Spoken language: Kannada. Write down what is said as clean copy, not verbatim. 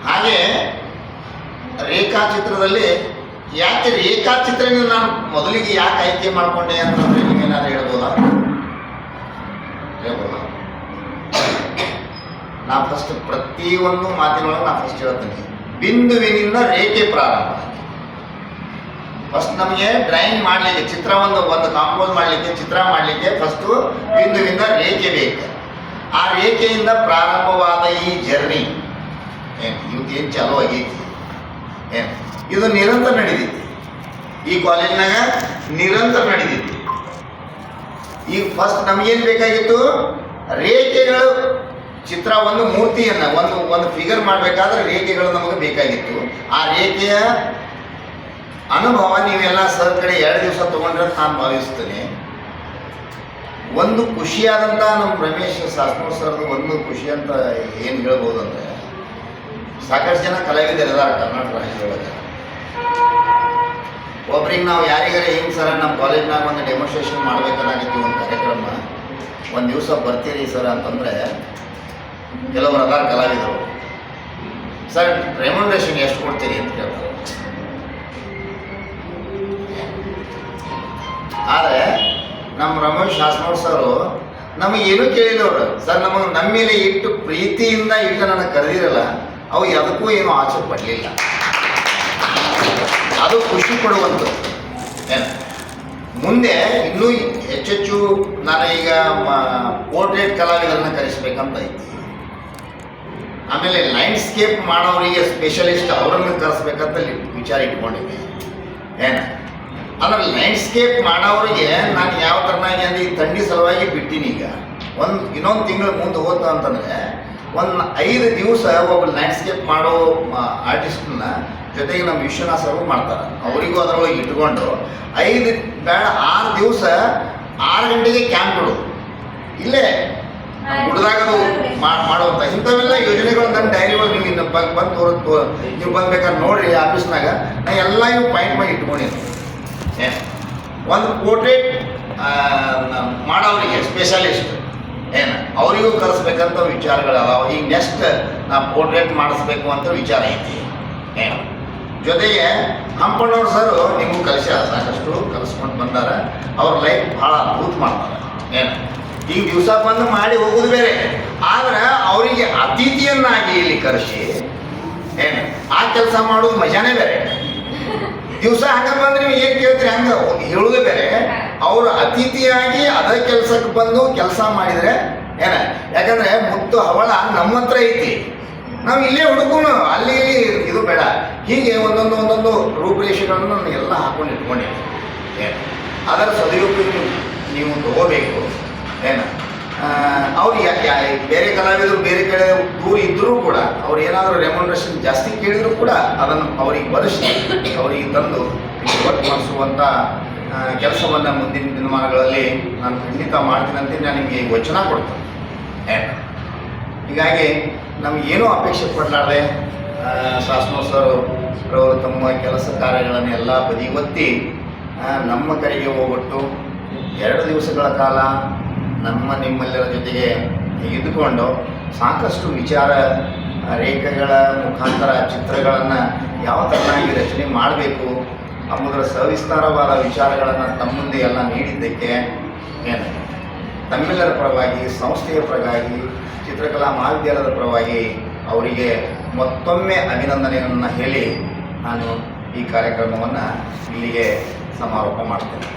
ಹಾಗೆ ರೇಖಾಚಿತ್ರದಲ್ಲಿ ಯಾಕೆ ರೇಖಾಚಿತ್ರನ ನಾನು ಮೊದಲಿಗೆ ಯಾಕೆ ಆಯ್ಕೆ ಮಾಡಿಕೊಂಡೆ ಅಂತಂದರೆ ನೀವೇನಾದ್ರು ಹೇಳ್ಬೋದಾ? ನಾ ಫಸ್ಟ್ ಪ್ರತಿಯೊಂದು ಮಾತಿನೊಳಗೆ ನಾ ಫಸ್ಟ್ ಹೇಳ್ತೀನಿ, ಬಿಂದುವಿನಿಂದ ರೇಖೆ ಪ್ರಾರಂಭ. ಫಸ್ಟ್ ನಮಗೆ ಡ್ರಾಯಿಂಗ್ ಮಾಡಲಿಕ್ಕೆ ಚಿತ್ರ ಒಂದು ಕಾಂಪೋಸ್ ಮಾಡಲಿಕ್ಕೆ ಚಿತ್ರ ಮಾಡಲಿಕ್ಕೆ ಫಸ್ಟು ಬಿಂದುವಿಂದ ರೇಖೆ ಬೇಕು. ಆ ರೇಖೆಯಿಂದ ಪ್ರಾರಂಭವಾದ ಈ ಜರ್ನಿ ಇವತ್ತೇನು ಚಾಲೂ ಆಗೈತಿ ಇದು ನಿರಂತರ ನಡೀತೈತಿ. ಈ ಕಾಲೇಜ್ನಾಗ ನಿರಂತರ ನಡೀತೈತಿ. ಈಗ ಫಸ್ಟ್ ನಮಗೇನು ಬೇಕಾಗಿತ್ತು, ರೇಖೆಗಳು ಚಿತ್ರ ಒಂದು ಮೂರ್ತಿಯನ್ನು ಒಂದು ಫಿಗರ್ ಮಾಡಬೇಕಾದ್ರೆ ರೇಖೆಗಳು ನಮಗೆ ಬೇಕಾಗಿತ್ತು. ಆ ರೇಖೆಯ ಅನುಭವ ನೀವೆಲ್ಲ ಸರ್ ಕಡೆ 2 ದಿವಸ ತೊಗೊಂಡ್ರೆ ನಾನು ಭಾವಿಸ್ತೇನೆ. ಒಂದು ಖುಷಿಯಾದಂಥ ನಮ್ಮ ರಮೇಶ್ ಶಾಸ್ತ್ರಿ ಸರ್ದು ಒಂದು ಖುಷಿ ಅಂತ ಏನು ಹೇಳ್ಬೋದು ಅಂದರೆ, ಸಾಕಷ್ಟು ಜನ ಕಲಾವಿದರಿದ್ದಾರೆ ಕರ್ನಾಟಕ ರಾಜ್ಯದೊಳಗೆ. ಒಬ್ರಿಗೆ ನಾವು ಯಾರಿಗಾರ ಹಿಂಗೆ ಸರ್ ನಮ್ಮ ಕಾಲೇಜ್ನಾಗ ಒಂದು ಡೆಮೋನ್ಸ್ಟ್ರೇಷನ್ ಮಾಡ್ಬೇಕನ್ನಾಗಿತ್ತು, ಒಂದು ಕಾರ್ಯಕ್ರಮ, ಒಂದು ದಿವಸ ಬರ್ತೀರಿ ಸರ್ ಅಂತಂದರೆ ಕೆಲವರು ಅದಾರ ಕಲಾವಿದರು, ಸರ್ ರೆಮ್ಯುನರೇಷನ್ ಎಷ್ಟು ಕೊಡ್ತೀರಿ ಅಂತ ಕೇಳ್ತಾರೆ. ಆದರೆ ನಮ್ಮ ರಮೇಶ್ ಶಾಸ್ತ್ರಿ ಸರು ನಮಗೇನು ಕೇಳಿದವರು, ಸರ್ ನಮ್ಮ ಮೇಲೆ ಇಟ್ಟು ಪ್ರೀತಿಯಿಂದ ಇಟ್ಟು ನನಗೆ ಕರೆದಿರಲ್ಲ, ಅವು ಯಾವುದಕ್ಕೂ ಏನೂ ಆಸೆ ಪಡಲಿಲ್ಲ. ಅದು ಖುಷಿ ಪಡುವಂಥದ್ದು. ಮುಂದೆ ಇನ್ನೂ ಹೆಚ್ಚೆಚ್ಚು ನಾನು ಈಗ ಪೋರ್ಟ್ರೇಟ್ ಕಲಾವಿದರನ್ನ ಕರೆಸ್ಬೇಕಂತ ಐತಿ. ಆಮೇಲೆ ಲ್ಯಾಂಡ್ಸ್ಕೇಪ್ ಮಾಡೋರಿಗೆ ಸ್ಪೆಷಲಿಸ್ಟ್ ಅವರನ್ನು ಕರೆಸ್ಬೇಕಂತ ವಿಚಾರ ಇಟ್ಕೊಂಡಿದ್ದೆ. ಅಂದ್ರೆ ಲ್ಯಾಂಡ್ಸ್ಕೇಪ್ ಮಾಡೋರಿಗೆ ನಾನು ಯಾವ ಥರನಾಗಿ ಅಂದರೆ ಈ ಥಂಡಿ ಸಲುವಾಗಿ ಬಿಟ್ಟಿನಿ. ಈಗ ಇನ್ನೊಂದು ತಿಂಗಳು ಮುಂದೆ ಹೋಗ್ತಾ ಅಂತಂದರೆ ಒಂದು 5 ದಿವಸ ಒಬ್ಬ ಲ್ಯಾಂಡ್ಸ್ಕೇಪ್ ಮಾಡೋ ಆರ್ಟಿಸ್ಟನ್ನ ಜೊತೆಗೆ ನಮ್ಮ ವಿಶ್ವನಾಥ್ ಅವರು ಮಾಡ್ತಾರೆ. ಅವರಿಗೂ ಅದರೊಳಗೆ ಇಟ್ಕೊಂಡು 5 ಬೇಡ 6 ದಿವಸ 6 ಗಂಟೆಗೆ ಕ್ಯಾಂಪ್ ಇಡೋದು ಇಲ್ಲೇ ಹುಡ್ದಾಗದು ಮಾಡುವಂಥ ಇಂಥವೆಲ್ಲ ಯೋಜನೆಗಳು ನನ್ನ ಡೈರಿ ಒಳಗೆ ನೀವು ಇನ್ನು ಬಂದು ನೀವು ಬಂದ್ಬೇಕಾದ್ರೆ ನೋಡ್ರಿ ಆಫೀಸ್ನಾಗ ನಾ ಎಲ್ಲ ಇವು ಪಾಯಿಂಟ್ ಮಾಡಿ ಇಟ್ಕೊಂಡಿದ್ದೀನಿ. ಒಂದು ಪೋರ್ಟ್ರೇಟ್ ಮಾಡೋರಿಗೆ ಸ್ಪೆಷಲಿಸ್ಟ್ ಅವರಿಗೂ ಕಲಿಸ್ಬೇಕಂತ ವಿಚಾರಗಳು ಅದಾವ. ಈಗ ನೆಕ್ಸ್ಟ್ ನಾ ಪೋರ್ಟ್ರೇಟ್ ಮಾಡಿಸ್ಬೇಕು ಅಂತ ವಿಚಾರ ಐತಿ. ಜೊತೆಗೆ ಹಂಪಣ್ಣವ್ರು ಸರ್ ನಿಮಗೂ ಕಲಿಸ್ಯಾರ, ಸಾಕಷ್ಟು ಕಲಿಸ್ಕೊಂಡು ಬಂದಾರ. ಅವ್ರ ಲೈಫ್ ಭಾಳ ಅದ್ಭುತ ಮಾಡ್ತಾರೆ. ಈಗ ದಿವಸ ಬಂದು ಮಾಡಿ ಹೋಗೋದು ಬೇರೆ, ಆದ್ರೆ ಅವರಿಗೆ ಅತಿಥಿಯನ್ನಾಗಿ ಇಲ್ಲಿ ಕರೆಸಿ ಆ ಕೆಲಸ ಮಾಡೋದು ಮಜಾನೇ ಬೇರೆ. ದಿವಸ ಹಂಗೆ ಬಂದ್ರೆ ನೀವು ಏನು ಕೇಳ್ತೀರಿ ಹಂಗೆ ಹೇಳೋದು ಬೇರೆ. ಅವರು ಅತಿಥಿಯಾಗಿ ಅದೇ ಕೆಲಸಕ್ಕೆ ಬಂದು ಕೆಲಸ ಮಾಡಿದರೆ ಯಾಕಂದರೆ ಮುತ್ತು ಹವಳ ನಮ್ಮ ಹತ್ರ ಐತಿ, ನಾವು ಇಲ್ಲೇ ಹುಡುಕೋನು, ಅಲ್ಲಿ ಇಲ್ಲಿ ಇದು ಬೇಡ. ಹೀಗೆ ಒಂದೊಂದು ರೂಪರೇಷೆಗಳನ್ನು ನಾನು ಎಲ್ಲ ಹಾಕೊಂಡು ಇಟ್ಕೊಂಡಿದ್ದೆ. ಅದರ ಸದುಪಯೋಗ ನೀವು ತಗೋಬೇಕು. ಅವ್ರು ಬೇರೆ ಕಲಾವಿದರು ಬೇರೆ ಕಡೆ ದೂರ ಇದ್ದರೂ ಕೂಡ ಅವ್ರು ಏನಾದರೂ ರೆಮ್ಯುನರೇಷನ್ ಜಾಸ್ತಿ ಕೇಳಿದ್ರು ಕೂಡ ಅದನ್ನು ಅವ್ರಿಗೆ ಬರೆಸಿ ಅವರಿಗೆ ತಂದು ವರ್ಕ್ ಮಾಡಿಸುವಂಥ ಕೆಲಸವನ್ನು ಮುಂದಿನ ದಿನಮಾನಗಳಲ್ಲಿ ನಾನು ಖಂಡಿತ ಮಾಡ್ತೀನಿ ಅಂತ ನಾನು ನಿಮಗೆ ವಚನ ಕೊಡ್ತೇನೆ. ಹೀಗಾಗಿ ನಮಗೇನೂ ಅಪೇಕ್ಷೆ ಪಡಲಾರ್ದೆ ಶಾಸ್ತ್ರಿ ಸರ್ ಅವರು ತಮ್ಮ ಕೆಲಸ ಕಾರ್ಯಗಳನ್ನು ಎಲ್ಲ ಬದಿಗೊತ್ತಿ ನಮ್ಮ ಕಡೆಗೆ ಹೋಗ್ಬಿಟ್ಟು 2 ದಿವಸಗಳ ಕಾಲ ನಿಮ್ಮೆಲ್ಲರ ಜೊತೆಗೆ ಇದ್ದುಕೊಂಡು ಸಾಕಷ್ಟು ವಿಚಾರ ರೇಖೆಗಳ ಮುಖಾಂತರ ಚಿತ್ರಗಳನ್ನು ಯಾವ ಥರನಾಗಿ ರಚನೆ ಮಾಡಬೇಕು ಎಂಬುದರ ಸವಿಸ್ತಾರವಾದ ವಿಚಾರಗಳನ್ನು ತಮ್ಮ ಮುಂದೆ ಎಲ್ಲ ನೀಡಿದ್ದಕ್ಕೆ ತಮ್ಮೆಲ್ಲರ ಪರವಾಗಿ, ಸಂಸ್ಥೆಯ ಪರವಾಗಿ, ಚಿತ್ರಕಲಾ ಮಹಾವಿದ್ಯಾಲಯದ ಪರವಾಗಿ ಅವರಿಗೆ ಮತ್ತೊಮ್ಮೆ ಅಭಿನಂದನೆಯನ್ನು ಹೇಳಿ ನಾನು ಈ ಕಾರ್ಯಕ್ರಮವನ್ನು ಇಲ್ಲಿಗೆ ಸಮಾರೋಪ ಮಾಡ್ತೇನೆ.